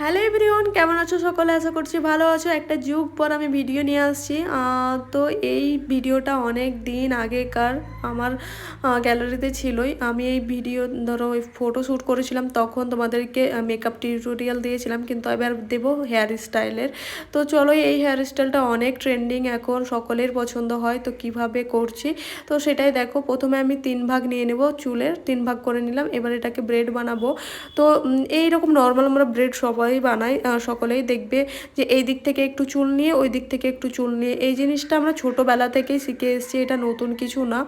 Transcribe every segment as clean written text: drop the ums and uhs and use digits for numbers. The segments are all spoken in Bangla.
হ্যালো এভরিওয়ান, কেমন আছো সকলে? আশা করছি ভালো আছো। একটা যুগ পর আমি ভিডিও নিয়ে আসছি। তো এই ভিডিওটা অনেক দিন আগেকার আমার গ্যালারিতে ছিলই। আমি এই ভিডিও ধরো ওই ফটো শ্যুট করেছিলাম, তখন তোমাদেরকে মেকআপ টিউটোরিয়াল দিয়েছিলাম, কিন্তু এবার দেবো হেয়ার স্টাইলের। তো চলো, এই হেয়ার স্টাইলটা অনেক ট্রেন্ডিং এখন, সকলের পছন্দ হয়। তো কিভাবে করছি তো সেটাই দেখো। প্রথমে আমি 3 ভাগ নিয়ে নেব, চুলের 3 ভাগ করে নিলাম। এবার এটাকে ব্রেড বানাবো। তো এইরকম নর্মাল আমরা ব্রেড সবাই বানাই, সকলেই দেখবে যে এই দিক থেকে একটু চুল নিয়ে ওই দিক থেকে একটু চুল নিয়ে, এই জিনিসটা আমরা ছোটোবেলা থেকেই শিখে এসেছি, এটা নতুন কিছু না।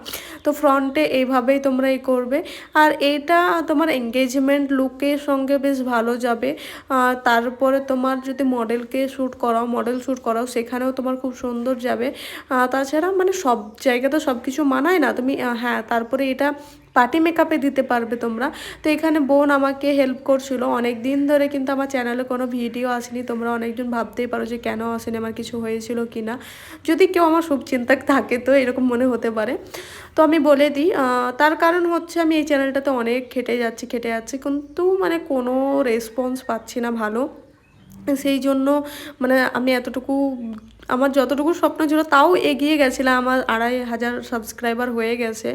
তো ফ্রন্টে এইভাবেই তোমরা এই করবে। আর এটা তোমার এঙ্গেজমেন্ট লুকের সঙ্গে বেশ ভালো যাবে। তারপরে তোমার যদি মডেল শ্যুট করাও সেখানেও তোমার খুব সুন্দর যাবে। তাছাড়া মানে সব জায়গাতে সব কিছু মানায় না তুমি। হ্যাঁ, তারপরে এটা পার্টি মেকআপে দিতে পারবে তোমরা। তো এখানে বোন আমাকে হেল্প করছিল অনেক দিন ধরে, কিন্তু আমার চ্যানেলে কোনো ভিডিও আসেনি। তোমরা অনেকজন ভাবতেই পারো যে কেন আসেনি, আমার কিছু হয়েছিল কি না। যদি কেউ আমার শুভচিন্তক থাকে তো এরকম মনে হতে পারে। তো আমি বলে দিই, তার কারণ হচ্ছে আমি এই চ্যানেলটাতে অনেক খেটে যাচ্ছি কিন্তু মানে কোনো রেসপন্স পাচ্ছি না ভালো। সেই জন্য মানে আমি এতটুকু, আমার যতটুকু স্বপ্ন ছিল তাও এগিয়ে গেছিলাম, আমার 2500 সাবস্ক্রাইবার হয়ে গেছে।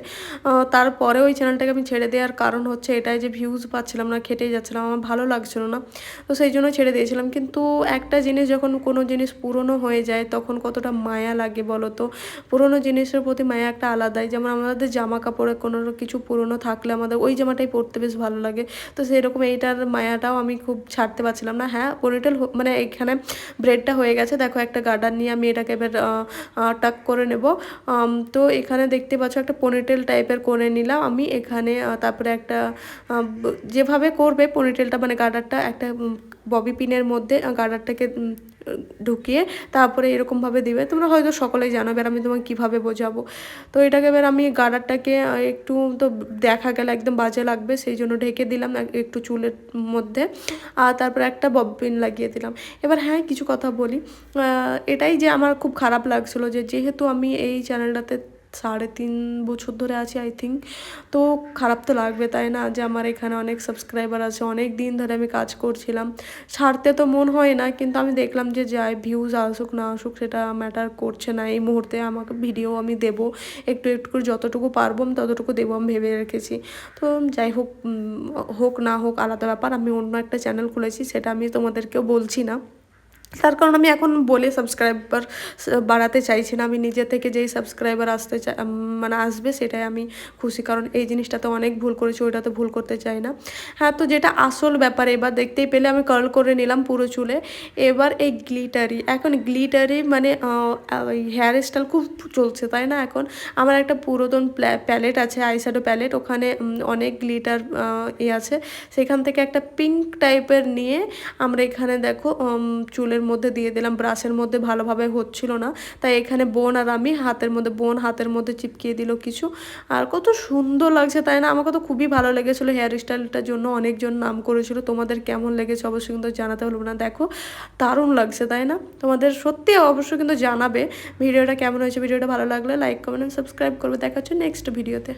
তারপরে ওই চ্যানেলটাকে আমি ছেড়ে দেওয়ার কারণ হচ্ছে এটাই যে ভিউজ পাচ্ছিলাম না, খেটেই যাচ্ছিলাম, আমার ভালো লাগছিল না। তো সেই জন্য ছেড়ে দিয়েছিলাম। কিন্তু একটা জিনিস, যখন কোনো জিনিস পুরনো হয়ে যায় তখন কতটা মায়া লাগে বলো তো। পুরনো জিনিসের প্রতি মায়া একটা আলাদাই। যেমন আমাদের জামা কাপড়ে কোনো কিছু পুরনো থাকলে আমাদের ওই জামাটাই পরতে বেশ ভালো লাগে। তো সেরকম এইটার মায়াটাও আমি খুব ছাড়তে পারছিলাম না। হ্যাঁ, পনিটেল মানে এখানে ব্রেডটা হয়ে গেছে, দেখো একটা গার্ডার নিয়ে আমি এটাকে এবার টাক করে নেব। তো এখানে দেখতে পাচ্ছ একটা পনিটেল টাইপের করে নিলাম আমি এখানে। তারপরে একটা যেভাবে করবে পনিটেলটা মানে গার্ডারটা, একটা ববি পিনের মধ্যে গার্ডারটাকে ঢুকিয়ে তারপরে এরকমভাবে দিবে। তোমরা হয়তো সকলেই জানো, এবার আমি তোমাকে কীভাবে বোঝাবো। তো এটাকে এবার আমি গার্ডারটাকে একটু তো দেখা গেলে একদম বাজে লাগবে, সেই জন্য ঢেকে দিলাম একটু চুলের মধ্যে। আর তারপরে একটা ববি পিন লাগিয়ে দিলাম। এবার হ্যাঁ, কিছু কথা বলি। এটাই যে আমার খুব খারাপ লাগছিলো যে যেহেতু আমি এই চ্যানেলটাতে 3.5 বছর ধরে আছি আই থিঙ্ক। তো খারাপ তো লাগবে তাই না, যে আমার এখানে অনেক সাবস্ক্রাইবার আছে, অনেক দিন ধরে আমি কাজ করছিলাম, ছাড়তে তো মন হয় না। কিন্তু আমি দেখলাম যে যাই ভিউজ আসুক না আসুক সেটা ম্যাটার করছে না এই মুহূর্তে। আমাকে ভিডিও আমি দেবো একটু একটু করে, যতটুকু পারবো আমি ততটুকু দেবো, আমি ভেবে রেখেছি। তো যাই হোক, হোক না হোক আলাদা ব্যাপার। আমি অন্য একটা চ্যানেল খুলেছি, সেটা আমি তোমাদেরকেও বলছি না, তার কারণ আমি এখন বলে সাবস্ক্রাইবার বাড়াতে চাইছি না। আমি নিজে থেকে যেই সাবস্ক্রাইবার মানে আসবে সেটাই আমি খুশি, কারণ এই জিনিসটাতে অনেক ভুল করেছি, ওইটাতে ভুল করতে চাই না। হ্যাঁ, তো যেটা আসল ব্যাপার, এবার দেখতেই পেলে আমি কার্ল করে নিলাম পুরো চুলে। এবার এই গ্লিটারি মানে ওই হেয়ার স্টাইল খুব চলছে তাই না এখন। আমার একটা পুরাতন প্যালেট আছে, আইশ্যাডো প্যালেট, ওখানে অনেক গ্লিটার আছে। সেখান থেকে একটা পিঙ্ক টাইপের নিয়ে আমরা এখানে দেখো চুলের মধ্যে দিয়ে দিলাম। ব্রাশের মধ্যে ভালোভাবে হচ্ছিল না, তাই এখানে বোন আর আমি হাতের মধ্যে চিপকিয়ে দিল কিছু। আর কত সুন্দর লাগছে তাই না। আমাকে তো খুবই ভালো লেগেছিলো হেয়ার স্টাইলটার জন্য, অনেকজন নাম করেছিল। তোমাদের কেমন লেগেছে অবশ্যই কিন্তু জানাতে হলো না। দেখো দারুণ লাগছে তাই না। তোমাদের সত্যি অবশ্যই কিন্তু জানাবে ভিডিওটা কেমন হয়েছে। ভিডিওটা ভালো লাগলে লাইক কমেন্ট সাবস্ক্রাইব করবে। দেখা হচ্ছে নেক্সট ভিডিওতে।